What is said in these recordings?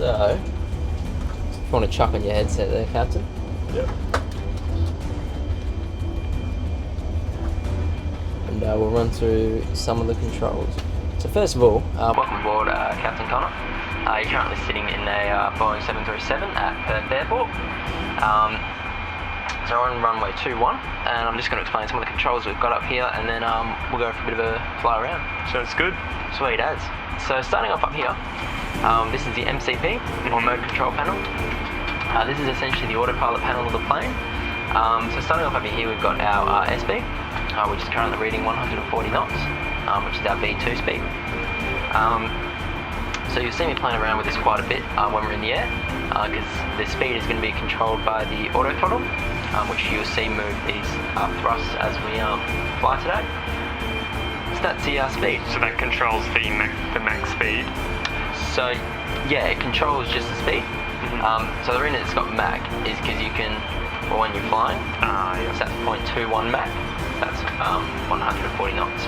So, if you want to chuck on your headset there, Captain. Yep. And we'll run through some of the controls. So first of all, welcome aboard, Captain Connor. You're currently sitting in a Boeing 737 at Perth Airport. So we're on runway 21, and I'm just going to explain some of the controls we've got up here, and then we'll go for a bit of a fly around. Sounds good. Sweet as. So starting off up here, this is the MCP, or Mode Control Panel. This is essentially the autopilot panel of the plane. So starting off over here, we've got our SB, which is currently reading 140 knots, which is our V2 speed. So you'll see me playing around with this quite a bit when we're in the air, because the speed is going to be controlled by the auto throttle, which you'll see move these thrusts as we fly today. So that's the speed. So that controls the max speed? So yeah, it controls just the speed. So the reason it's got Mach is because you can, or when you're flying, so that's 0.21 Mach, that's 140 knots.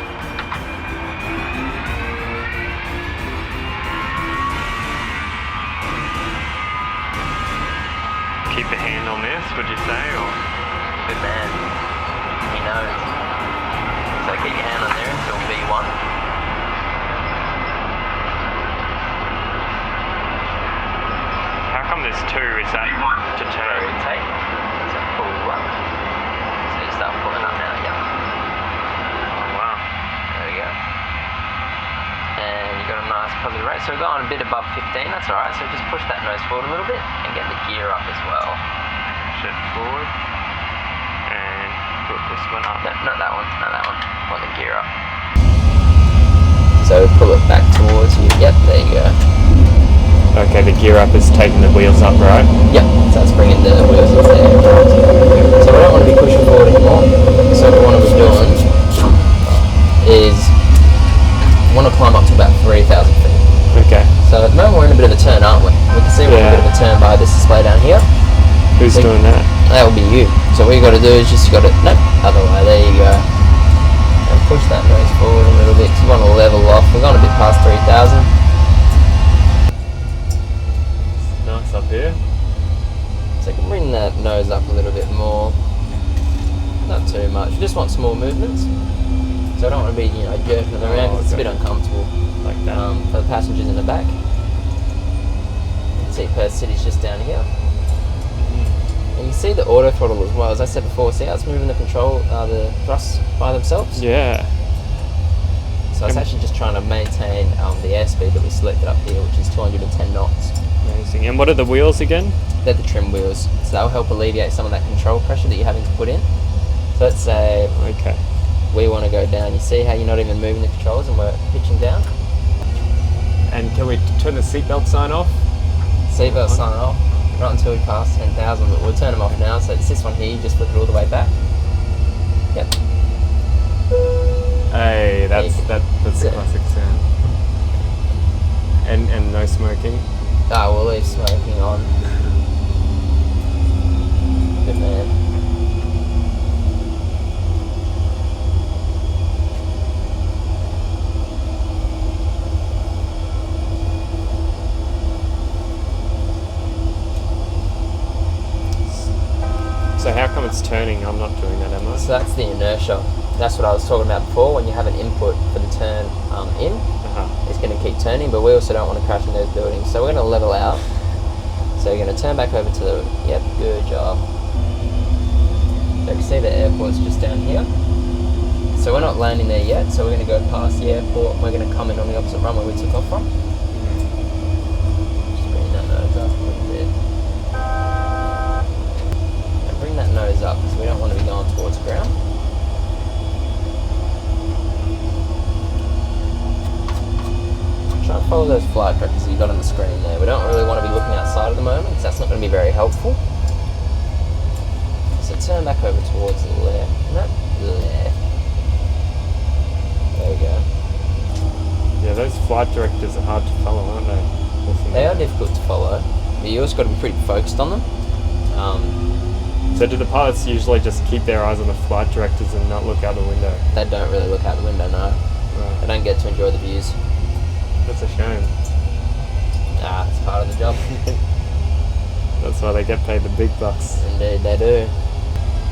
Keep a hand on this, would you say, or? Good man. He knows. So keep your hand on there until V1. How come there's two? Is that to turn? Rotate. So pull up. So you start pulling up now, yeah. Oh, wow. There we go. And you got a nice positive rate. So we're going a bit above 15, that's alright. So just push that nose forward a little bit and get the gear up as well. Push it forward. And put this one up. No, not that one, not that one. Want the gear up. So pull it back towards you. Yep, there you go. Okay, the gear up is taking the wheels up, right? Yep, so it's bringing the wheels up there. So we don't want to be pushing forward anymore. So what we want to be doing is we want to climb up to about 3,000 feet. Okay. So at the moment we're in a bit of a turn, aren't we? We can see we're in a bit of a turn by this display down here. Who's doing that? That will be you. So what you got to do is just got to, nope, other way, there you go. And push that nose forward a little bit, because you want to level off. We're going a bit past 3,000. Nice up here. So you can bring that nose up a little bit more. Not too much, you just want small movements. So I don't want to be, jerking it around, because it's a bit uncomfortable. Like that. For the passengers in the back. You can see Perth City's just down here. And you see the auto throttle as well, as I said before. See how it's moving the control, the thrusts by themselves? Yeah. So it's actually just trying to maintain the airspeed that we selected up here, which is 210 knots. Amazing. And what are the wheels again? They're the trim wheels, so they'll help alleviate some of that control pressure that you're having to put in. So let's say we want to go down. You see how you're not even moving the controls and we're pitching down? And can we turn the seatbelt sign off? Seatbelt sign off. Not until we pass 10,000, but we'll turn them off now. So it's this one here, you just flip it all the way back. Yep. Hey, that's a classic sound. And no smoking. We'll leave smoking on. Good man. So how come it's turning? I'm not doing that, am I? So that's the inertia. That's what I was talking about before. When you have an input for the turn in, it's going to keep turning, but we also don't want to crash in those buildings. So we're going to level out. So you're going to turn back over to the, yep, good job. So you can see the airport's just down here. So we're not landing there yet, so we're going to go past the airport. We're going to come in on the opposite runway we took off from. Just bring that nose up a little bit. And bring that nose up because we don't want to be going towards the ground. Try and follow those flight directors that you've got on the screen there. We don't really want to be looking outside at the moment because that's not going to be very helpful. So turn back over towards the left. No, left. There we go. Yeah, those flight directors are hard to follow, aren't they? They are difficult to follow, but you also got to be pretty focused on them. So do the pilots usually just keep their eyes on the flight directors and not look out the window? They don't really look out the window, no. Right. They don't get to enjoy the views. That's a shame. It's part of the job. That's why they get paid the big bucks. Indeed, they do.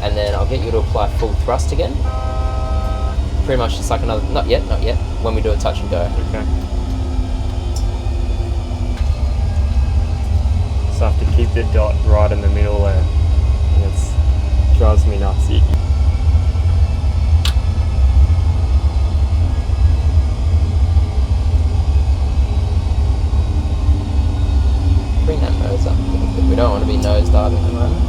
And then I'll get you to apply full thrust again. Pretty much just like another, not yet, when we do a touch and go. Okay. So I have to keep the dot right in the middle there. And it drives me nuts. Bring that nose up a little bit. We don't want to be nose diving at the moment.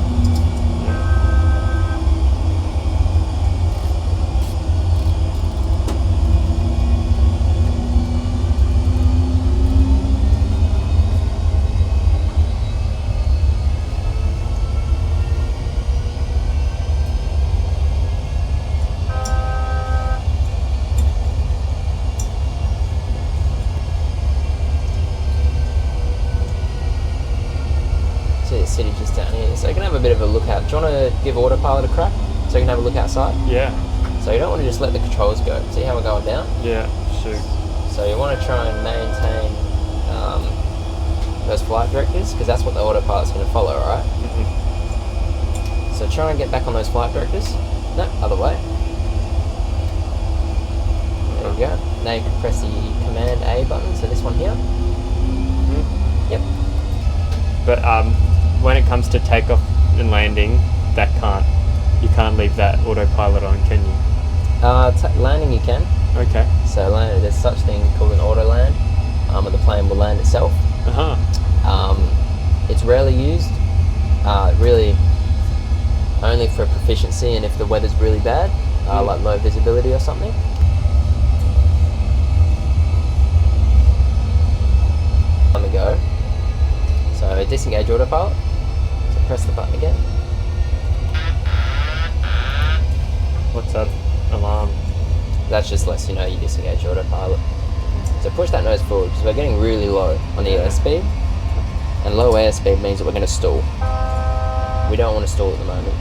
See the city just down here, so you can have a bit of a look out. Do you want to give autopilot a crack so you can have a look outside? Yeah. So you don't want to just let the controls go. See how we're going down? Yeah, shoot. So you want to try and maintain those flight directives, because that's what the autopilot's going to follow, right? Mm-hmm. So try and get back on those flight directives. No, other way. There you go. Now you can press the Command A button, so this one here. Mm-hmm. Yep. But when it comes to takeoff and landing, you can't leave that autopilot on, can you? Landing you can. Okay. So there's such thing called an auto land, and the plane will land itself. It's rarely used, really only for proficiency and if the weather's really bad, like low visibility or something. Time to go. So disengage autopilot. So press the button again. What's that alarm? That just lets you know you disengage autopilot. So push that nose forward because we're getting really low on the airspeed. And low airspeed means that we're going to stall. We don't want to stall at the moment.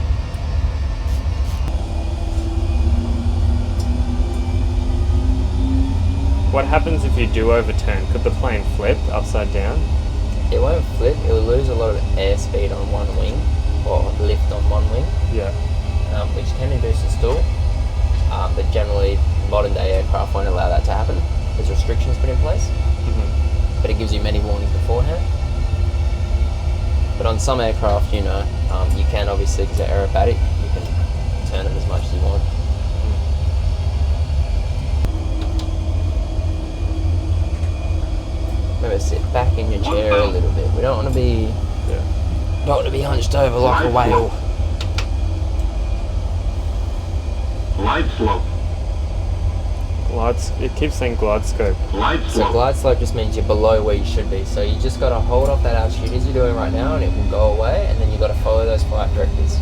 What happens if you do overturn? Could the plane flip upside down? It won't flip, it will lose a lot of airspeed on one wing, or lift on one wing, which can induce a stall, but generally modern day aircraft won't allow that to happen. There's restrictions put in place, but it gives you many warnings beforehand. But on some aircraft, you can obviously, because they're aerobatic, you can turn them as much as you want. Remember, sit back in your chair a little bit. We don't want to be, hunched over like a whale. Glide slope. It keeps saying glide scope. Glide So slope. glide slope just means you're below where you should be. So you just got to hold off that altitude as you're doing right now, and it will go away. And then you got to follow those flight directives.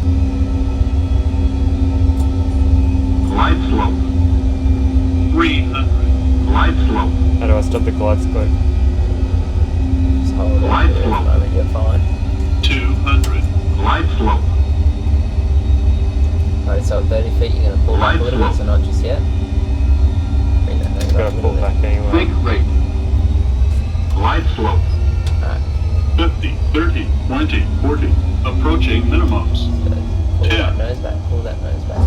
Glide slope. 300. Glide slope. How do I stop the glide scope? Just hold it Glide there at the slope. moment. You're fine. 200. Glide slope. Alright, so at 30 feet, you're going to pull back a little bit, so not just yet. Bring that nose Gotta up a pull little back bit. anyway. Think rate. Glide slope. Alright, 50, 30, 20, 40. Approaching minimums. so pull that nose back, pull that nose back.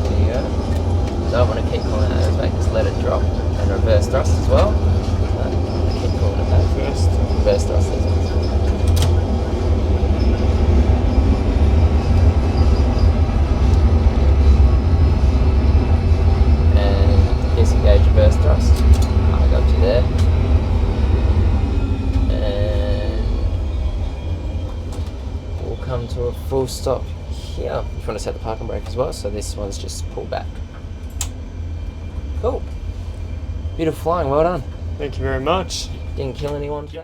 There you go. Don't want to keep pulling that nose back, just let it drop. And reverse thrust as well. Keep pulling it back. Reverse thrust as well. Disengage reverse thrust. I got you there. And we'll come to a full stop here. If you want to set the parking brake as well, so this one's just pulled back. Cool. Beautiful flying, well done. Thank you very much. Didn't kill anyone today.